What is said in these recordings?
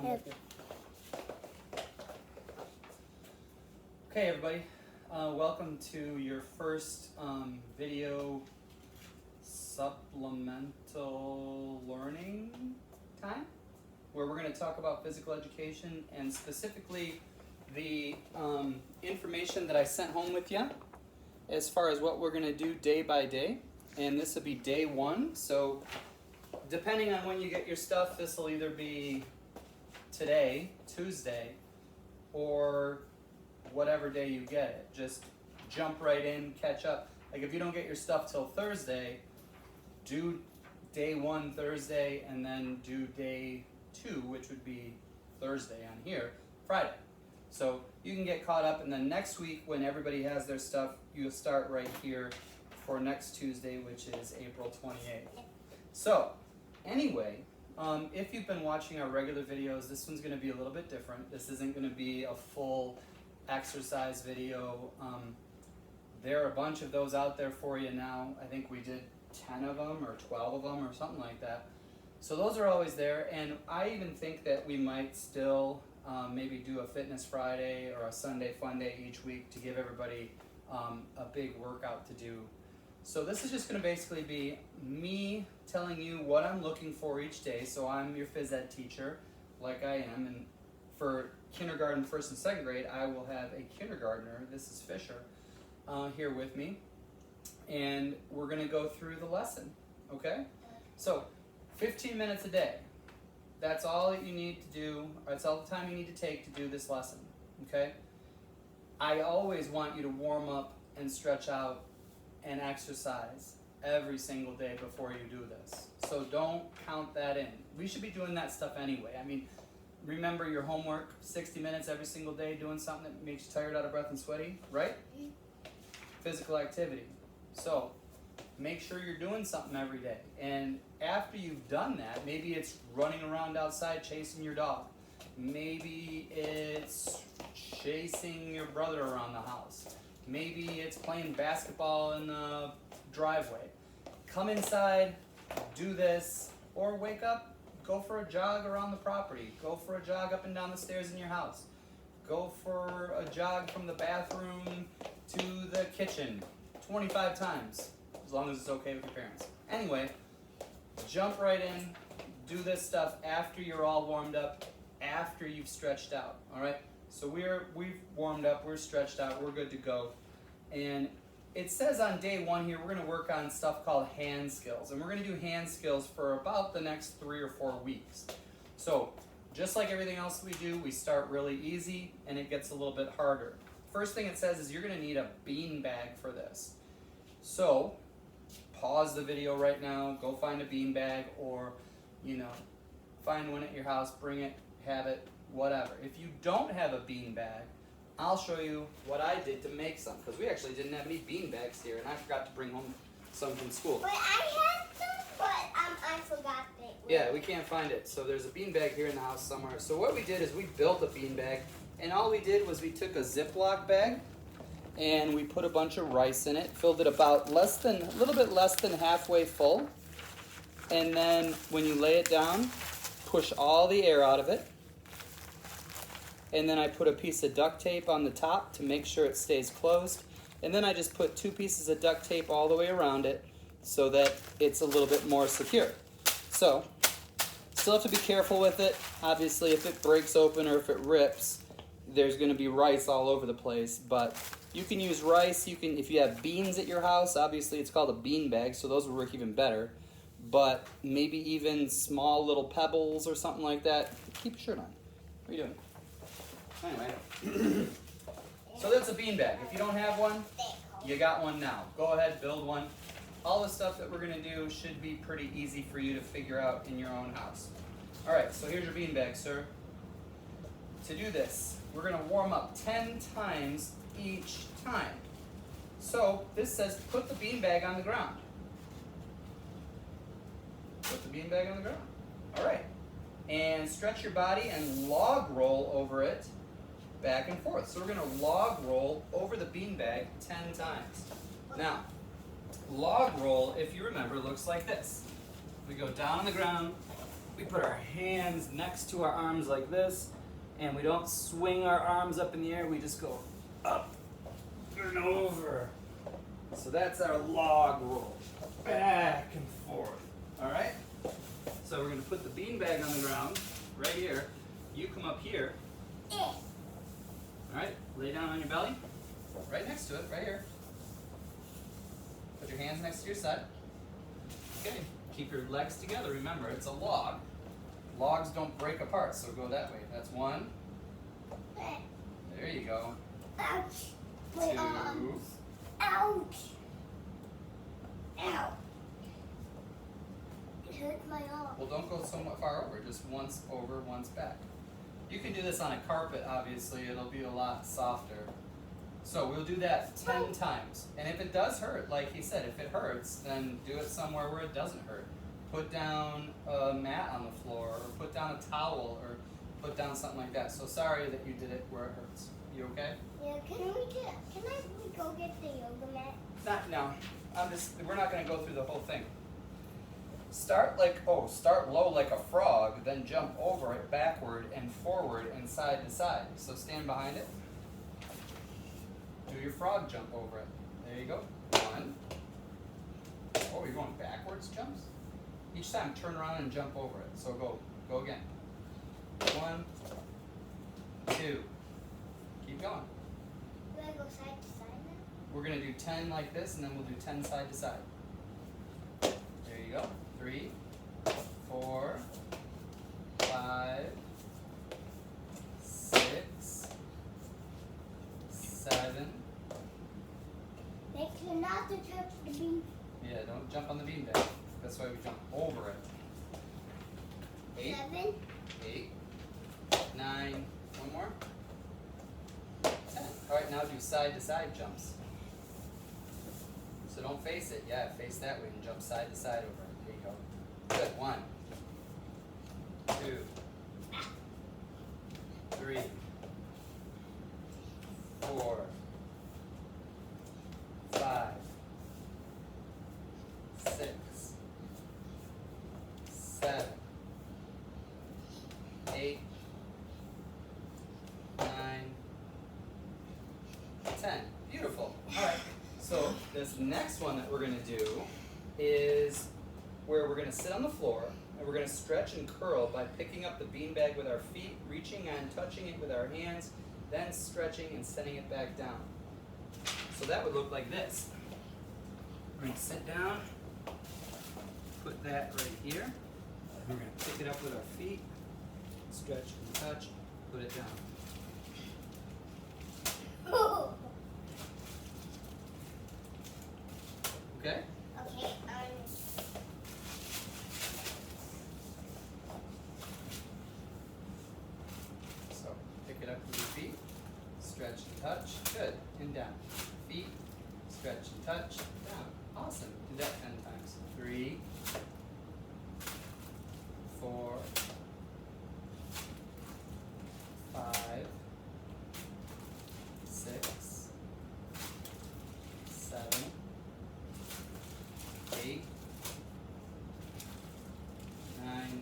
come with you. Okay, everybody. Welcome to your first video supplemental learning time, where we're going to talk about physical education and specifically the information that I sent home with you as far as what we're going to do day by day. And this will be day one. So depending on when you get your stuff, this will either be today, Tuesday, or whatever day you get it. Just jump right in, catch up. Like if you don't get your stuff till Thursday, do day one Thursday and then do day two, which would be Thursday on here, Friday. So you can get caught up, and then next week when everybody has their stuff, you'll start right here for next Tuesday, which is April 28th. So anyway, if you've been watching our regular videos, this one's going to be a little bit different. This isn't going to be a full exercise video. There are a bunch of those out there for you now. I think we did 10 of them or 12 of them or something like that. So those are always there, and I even think that we might still maybe do a Fitness Friday or a Sunday Fun Day each week to give everybody a big workout to do. So this is just going to basically be me telling you what I'm looking for each day. So I'm your phys ed teacher, like I am, and for kindergarten, first and second grade, I will have a kindergartner, this is Fisher, here with me, and we're going to go through the lesson, okay? So 15 minutes a day, that's all that you need to do, that's all the time you need to take to do this lesson, okay? I always want you to warm up and stretch out and exercise every single day before you do this. So don't count that in. We should be doing that stuff anyway. I mean, remember your homework, 60 minutes every single day doing something that makes you tired, out of breath, and sweaty, right? Physical activity. So make sure you're doing something every day. And after you've done that, maybe it's running around outside chasing your dog. Maybe it's chasing your brother around the house. Maybe it's playing basketball in the driveway. Come inside, do this, or wake up, go for a jog around the property. Go for a jog up and down the stairs in your house. Go for a jog from the bathroom to the kitchen 25 times, as long as it's okay with your parents. Anyway, jump right in, do this stuff after you're all warmed up, after you've stretched out, all right? So we've warmed up, we're stretched out, we're good to go. And it says on day one here, we're gonna work on stuff called hand skills. And we're gonna do hand skills for about the next 3 or 4 weeks. So just like everything else we do, we start really easy and it gets a little bit harder. First thing it says is you're gonna need a bean bag for this. So pause the video right now, go find a bean bag, or find one at your house, bring it, have it, whatever. If you don't have a bean bag, I'll show you what I did to make some, because we actually didn't have any bean bags here, and I forgot to bring home some from school. But I had some, but I forgot it. Yeah, we can't find it. So there's a bean bag here in the house somewhere. So what we did is we built a bean bag, and all we did was we took a Ziploc bag, and we put a bunch of rice in it, filled it about a little bit less than halfway full, and then when you lay it down, push all the air out of it. And then I put a piece of duct tape on the top to make sure it stays closed. And then I just put 2 pieces of duct tape all the way around it so that it's a little bit more secure. So, still have to be careful with it. Obviously, if it breaks open or if it rips, there's gonna be rice all over the place. But you can use rice, if you have beans at your house, obviously it's called a bean bag, so those will work even better. But maybe even small little pebbles or something like that. Keep your shirt on. What are you doing? Anyway, so that's a bean bag. If you don't have one, you got one now. Go ahead, build one. All the stuff that we're gonna do should be pretty easy for you to figure out in your own house. All right, so here's your bean bag, sir. To do this, we're gonna warm up 10 times each time. So this says put the bean bag on the ground. Put the bean bag on the ground. All right, and stretch your body and log roll over it back and forth. So we're gonna log roll over the beanbag 10 times. Now, log roll, if you remember, looks like this. We go down on the ground, we put our hands next to our arms like this, and we don't swing our arms up in the air, we just go up and over. So that's our log roll, back and forth, all right? So we're gonna put the beanbag on the ground, right here. You come up here, all right? Lay down on your belly, right next to it, right here. Put your hands next to your side. Okay, keep your legs together. Remember, it's a log. Logs don't break apart, so go that way. That's one. There you go. Ouch. My Two. arms. Ouch. Ow. It hurts my arm. Well, don't go so far over. Just once over, once back. You can do this on a carpet, obviously. It'll be a lot softer. So we'll do that 10 times. And if it does hurt, like he said, if it hurts, then do it somewhere where it doesn't hurt. Put down a mat on the floor, or put down a towel, or put down something like that. So sorry that you did it where it hurts. You okay? Yeah, can I go get the yoga mat? Not now. We're not gonna go through the whole thing. Start low like a frog, then jump over it backward and forward and side to side. So stand behind it. Do your frog jump over it. There you go. One. Oh, you're going backwards jumps? Each time turn around and jump over it. So go again. 1, 2. Keep going. Do I go side to side now? We're gonna do 10 like this, and then we'll do 10 side to side. There you go. 3, 4, 5, 6, 7. Make sure not to touch the beam. Yeah, don't jump on the beanbag. That's why we jump over it. 8, 7. 8, 9. One more. 10. All right, now do side to side jumps. So don't face it. Yeah, face that way and jump side to side over it. There you go. Good. 1, 2, 3, 4, 5, 6, 7, 8, 9, 10. Beautiful. All right. So this next one that we're going to do is where we're going to sit on the floor and we're going to stretch and curl by picking up the beanbag with our feet, reaching and touching it with our hands, then stretching and sending it back down. So that would look like this. We're going to sit down, put that right here. We're going to pick it up with our feet, stretch and touch, put it down. Okay? Okay, So pick it up with your feet, stretch and touch. Good. And down. Feet, stretch and touch, down. Awesome. Do that 10 times. 3, 4, 5, 6, 7, 8, 9,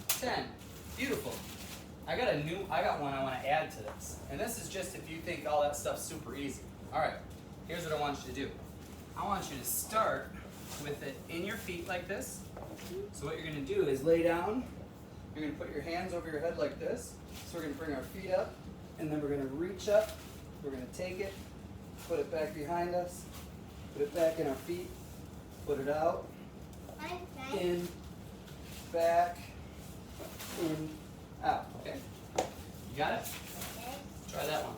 10. Beautiful. I got one I want to add to this. And this is just if you think all that stuff's super easy. Alright, here's what I want you to do. I want you to start with it in your feet like this. So what you're going to do is lay down. You're going to put your hands over your head like this. So we're going to bring our feet up. And then we're going to reach up. We're going to take it, put it back behind us, put it back in our feet, put it out, in, back, in, out. Okay? You got it? Try that one.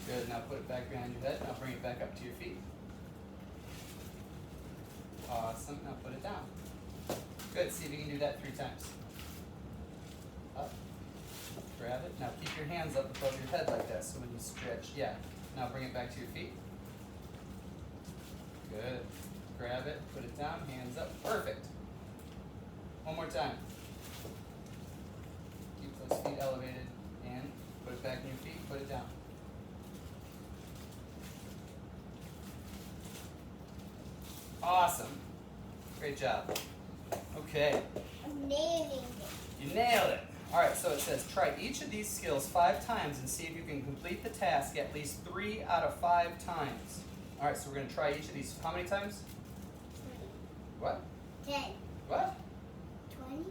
Good. Now put it back behind your head. Now bring it back up to your feet. Awesome. Now put it down. Good. See if you can do that 3 times. Up. Grab it. Now keep your hands up above your head like that. So when you stretch, yeah. Now bring it back to your feet. Good. Grab it. Put it down. Hands up. Perfect. One more time. Keep those feet elevated. And put it back in your feet. Put it down. Awesome. Great job. Okay. I'm nailing it. You nailed it. All right, so it says try each of these skills 5 times and see if you can complete the task at least 3 out of 5 times. All right, so we're going to try each of these. How many times? 20. What? 10. What? 20.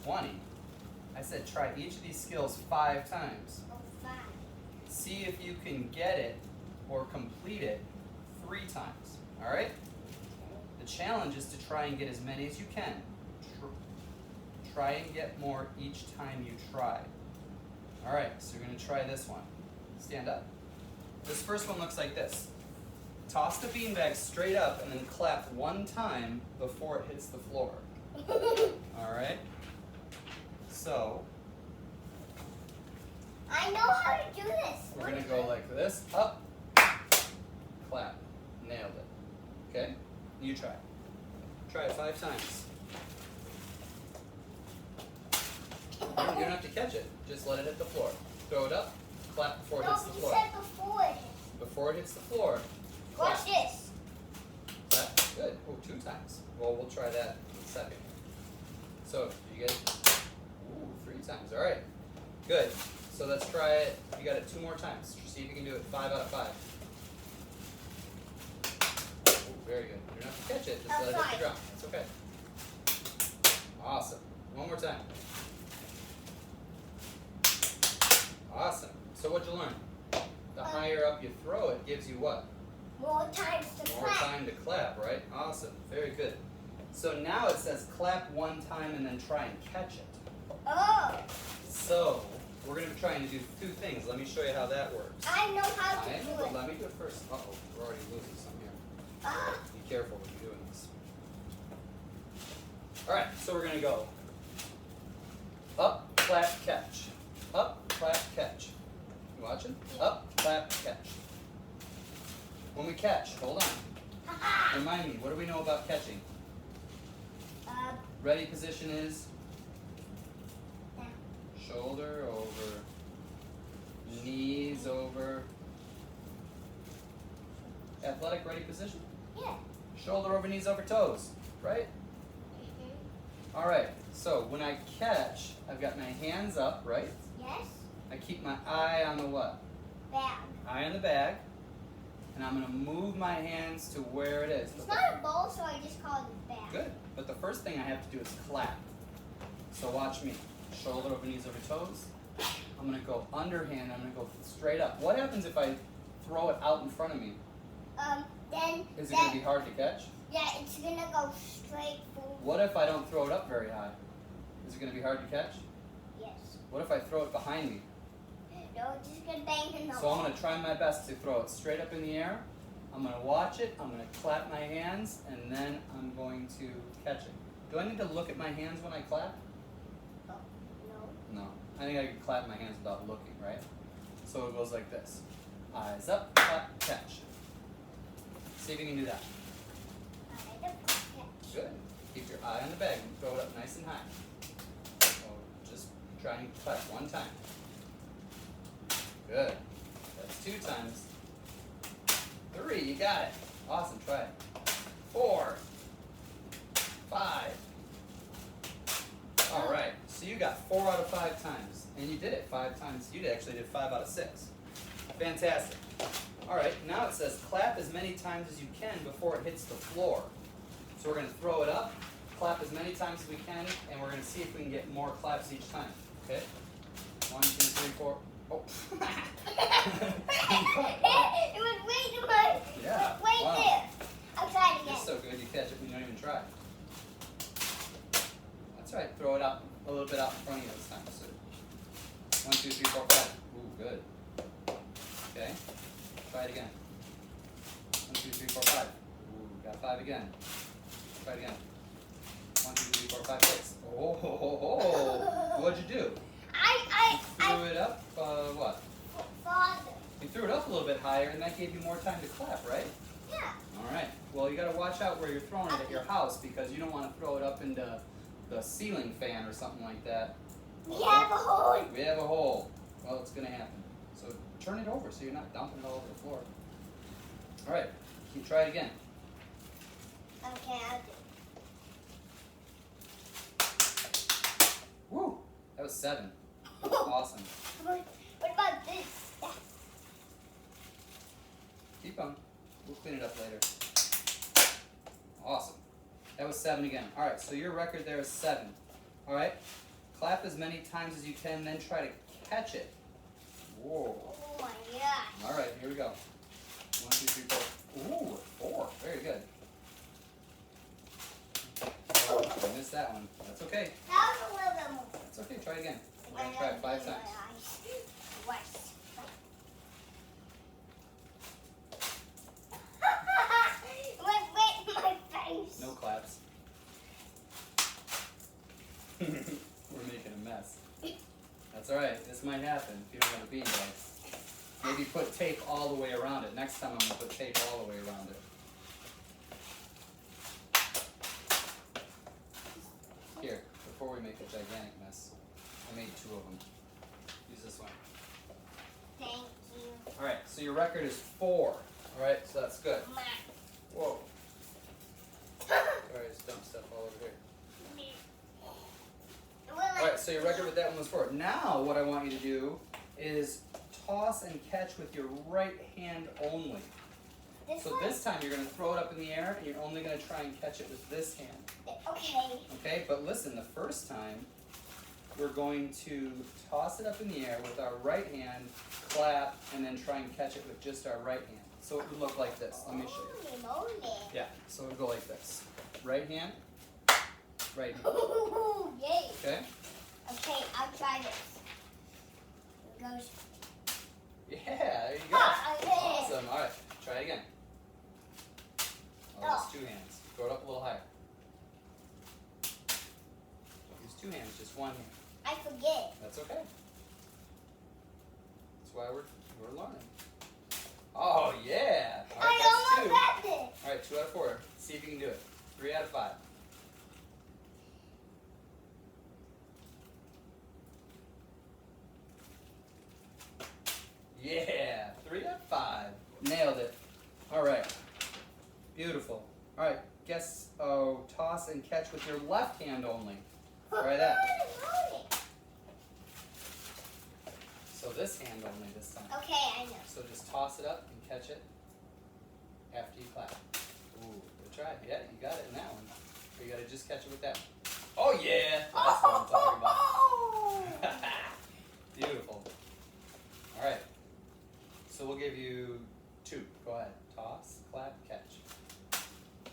20. I said try each of these skills 5 times. Oh, 5. See if you can get it or complete it 3 times. All right? The challenge is to try and get as many as you can. Try and get more each time you try. All right, so you're going to try this one. Stand up. This first one looks like this. Toss the beanbag straight up and then clap 1 time before it hits the floor. All right? So, I know how to do this. we're going to go like this. Up. Clap. Nailed it. Okay? You try. Try it 5 times. You don't have to catch it. Just let it hit the floor. Throw it up. Clap before it No, hits the you floor. said before it hits. Before it hits the floor. Watch this. Clap. Good. Oh, 2 times. Well, we'll try that in a second. So, you get it? Ooh, 3 times. All right. Good. So let's try it. You got it 2 more times. See if you can do it 5 out of 5. Ooh, very good. You don't have to catch it. Just let it hit the ground. It's okay. Awesome. 1 more time. Awesome. So what'd you learn? The higher up you throw it gives you what? More times to More clap. time to clap, right? Awesome. Very good. So now it says clap 1 time and then try and catch it. Oh, So we're going to be trying to do 2 things. Let me show you how that works. I know how to I do know, but it. let me do it first. Uh-oh, we're already losing some here. Ah, Be careful when you're doing this. All right, so we're going to go up, clap, catch. Up, clap, catch. You watching? Up, clap, catch. When we catch, hold on. Remind me, what do we know about catching? Ready position is down. shoulder over, knees over. Athletic ready position? Yeah. Shoulder over, knees over, toes, right? All right, so when I catch, I've got my hands up, right? Yes. I keep my eye on the what? Bag. Eye on the bag, and I'm gonna move my hands to where it is. It's not a bowl, so I just call it a bag. Good, but the first thing I have to do is clap. So watch me. Shoulder over, knees over, toes. I'm gonna go underhand, I'm gonna go straight up. What happens if I throw it out in front of me? Then. Is it gonna be hard to catch? Yeah, it's gonna go straight forward. What if I don't throw it up very high? Is it gonna be hard to catch? Yes. What if I throw it behind me? No, it's just gonna bang in the So I'm gonna try my best to throw it straight up in the air. I'm gonna watch it, I'm gonna clap my hands, and then I'm going to catch it. Do I need to look at my hands when I clap? No. No. I think I can clap my hands without looking, right? So it goes like this. Eyes up, clap, catch. See if you can do that. I don't catch. Good. Keep your eye on the bag and throw it up nice and high. So just try and clap 1 time. Good. That's 2 times. 3, you got it. Awesome, try it. 4, 5. All right, so you got 4 out of 5 times, and you did it 5 times. You actually did 5 out of 6. Fantastic. All right, now it says clap as many times as you can before it hits the floor. So we're going to throw it up, clap as many times as we can, and we're going to see if we can get more claps each time. Okay? 1, 2, 3, 4. Oh. It was way too much. Yeah. Right Wow. there. I'll try it again. It's so good you catch it when you don't even try. That's right. Throw it out a little bit out in front of you this time. So 1, 2, 3, 4, 5. Ooh, good. Okay. Try it again. 1, 2, 3, 4, 5. Ooh, got 5 again. Try it again. 1, 2, 3, 4, 5, 6. Oh, ho, ho, ho. What'd you do? Threw it up. What? Father. You threw it up a little bit higher, and that gave you more time to clap, right? Yeah. All right. Well, you got to watch out where you're throwing it at your house because you don't want to throw it up into the ceiling fan or something like that. We have a hole. We have a hole. Well, it's going to happen. So turn it over so you're not dumping it all over the floor. All right. You try it again. Okay, I'll do. Woo! That was 7. That was awesome. What about this? Keep going. We'll clean it up later. Awesome. That was 7 again. Alright, so your record there is 7. Alright? Clap as many times as you can, then try to catch it. Whoa. Oh my gosh. Alright, here we go. 1, 2, 3, 4. Ooh, 4. Very good. Oh, I missed that one. That's okay. That was a little bit more. That's okay. Try it again. We're going to try it 5 times. My face. No claps. We're making a mess. That's alright. This might happen if you don't have a beanbag. Maybe put tape all the way around it. Next time I'm going to put tape all the way around it. Here, before we make a gigantic mess, I made 2 of them. Use this one. Thank you. Alright, so your record is 4. Alright, so that's good. Whoa. Sorry, I just dumped stuff all over here. Alright, so your record with that one was 4. Now, what I want you to do is toss and catch with your right hand only. So this time you're going to throw it up in the air and you're only going to try and catch it with this hand. Okay. Okay, but listen, the first time we're going to toss it up in the air with our right hand, clap, and then try and catch it with just our right hand. So it would look like this. Let me show you. Holy moly. Yeah, so it would go like this. Right hand, right hand. Ooh, yay. Okay? Okay, I'll try this. Here goes. Yeah, there you go. Okay. Awesome. All right, try it again. Oh, Oh. use 2 hands. Throw it up a little higher. Use 2 hands, just 1 hand. I forget. That's okay. That's why we're learning. Oh yeah! All right, I that's 2. almost got it. All right, 2 out of 4. See if you can do it. 3 out of 5. Yeah, 3 out of 5. Nailed it. All right. Beautiful. All right, guess, toss and catch with your left hand only. Try that. So this hand only this time. Okay, I know. So just toss it up and catch it after you clap. Ooh, good try. Yeah, you got it in that one. Or you gotta just catch it with that one. Oh yeah! That's what I'm talking about. Beautiful. Alright. So we'll give you 2. Go ahead. Toss, clap, catch.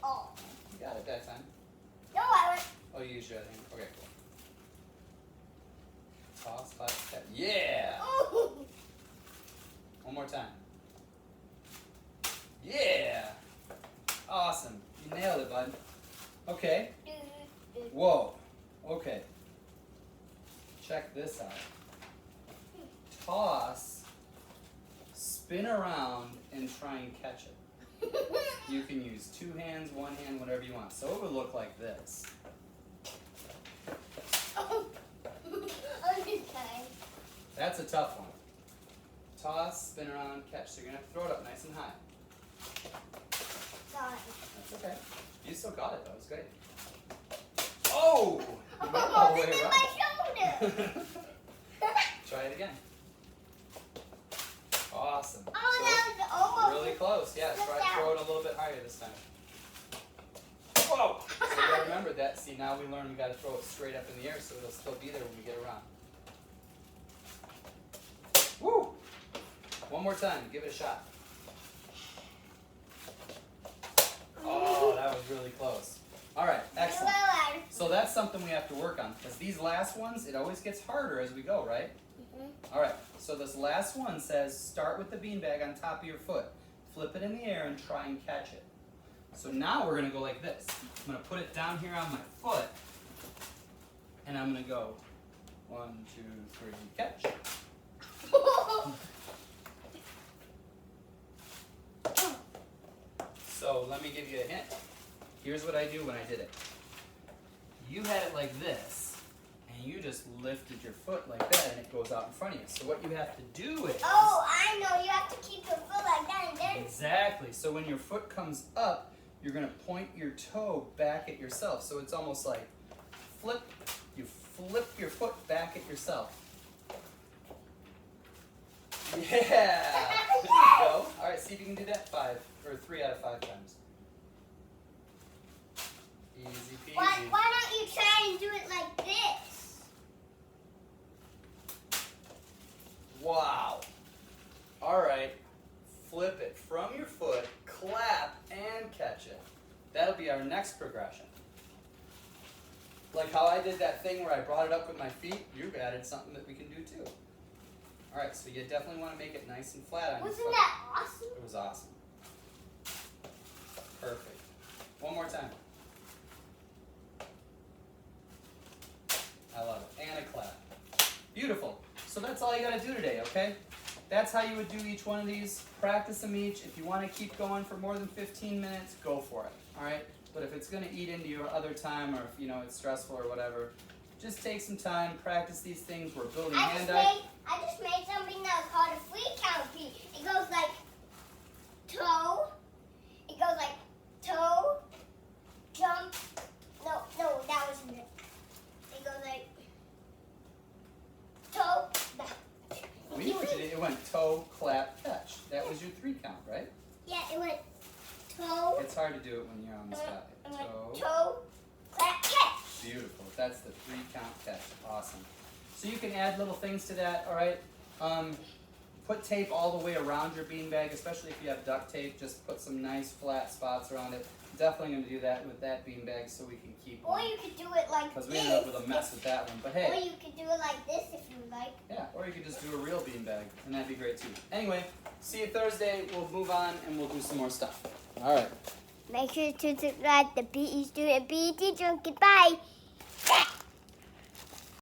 Oh. You got it that time. No, I went. Oh, you used your other hand. Okay, cool. Toss, clap, catch. Yeah! Ooh. One more time. Yeah! Awesome. You nailed it, bud. Okay. Whoa. Okay. Check this out. Toss, spin around, and try and catch it. You can use 2 hands, 1 hand, whatever you want. So it would look like this. That's a tough one. Toss, spin around, catch. So you're going to have to throw it up nice and high. Sorry. That's okay. You still got it, though. It's great. Oh! You went all the Oh, way this is around. my shoulder. Try it again. Awesome. Oh, that was almost. Really close. Yeah, throw it a little bit higher this time. Whoa! So you gotta remember that. See, now we learned we gotta throw it straight up in the air so it'll still be there when we get around. Woo! One more time. Give it a shot. Oh, that was really close. All right, excellent. So that's something we have to work on because these last ones, it always gets harder as we go, right? All right, so this last one says start with the beanbag on top of your foot. Flip it in the air and try and catch it. So now we're going to go like this. I'm going to put it down here on my foot and I'm going to go 1, 2, 3, catch. So let me give you a hint. Here's what I do when I did it. You had it like this, and you just lifted your foot like that, and it goes out in front of you. So what you have to do is... Oh, I know. You have to keep your foot like that and then Exactly. So when your foot comes up, you're going to point your toe back at yourself. So it's almost like flip. You flip your foot back at yourself. Yeah. There you go. All right, see if you can do that 5 or 3 out of 5 times. Easy peasy. Why don't you try and do it like this? Wow. All right. Flip it from your foot, clap, and catch it. That'll be our next progression. Like how I did that thing where I brought it up with my feet, you've added something that we can do too. All right, so you definitely want to make it nice and flat on your foot. Wasn't that awesome? It was awesome. Perfect. One more time. I love it. And a clap. Beautiful. So that's all you got to do today, okay? That's how you would do each one of these. Practice them each. If you want to keep going for more than 15 minutes, go for it, all right? But if it's going to eat into your other time or if, it's stressful or whatever, just take some time, practice these things. We're building hand-eye. I just made something that was called a free count beat. It goes like toe. It goes like toe, jump. No, that wasn't it. It goes like toe, back. We know what you did. It went toe, clap, catch. That was your 3 count, right? Yeah, it went toe. It's hard to do it when you're on the spot. It went Toe. toe, clap, catch. Beautiful. That's the 3 count catch. Awesome. So you can add little things to that, all right? Put tape all the way around your beanbag, especially if you have duct tape. Just put some nice flat spots around it. Definitely going to do that with that beanbag so we can keep Or you could do it like this. because we ended up with a mess with that one. But Or hey, you could do it like this if you like. yeah, or you could just do a real beanbag, and that'd be great too. Anyway, see you Thursday. We'll move on and we'll do some more stuff. All right. Make sure to subscribe to PE Student PE Teacher. Goodbye.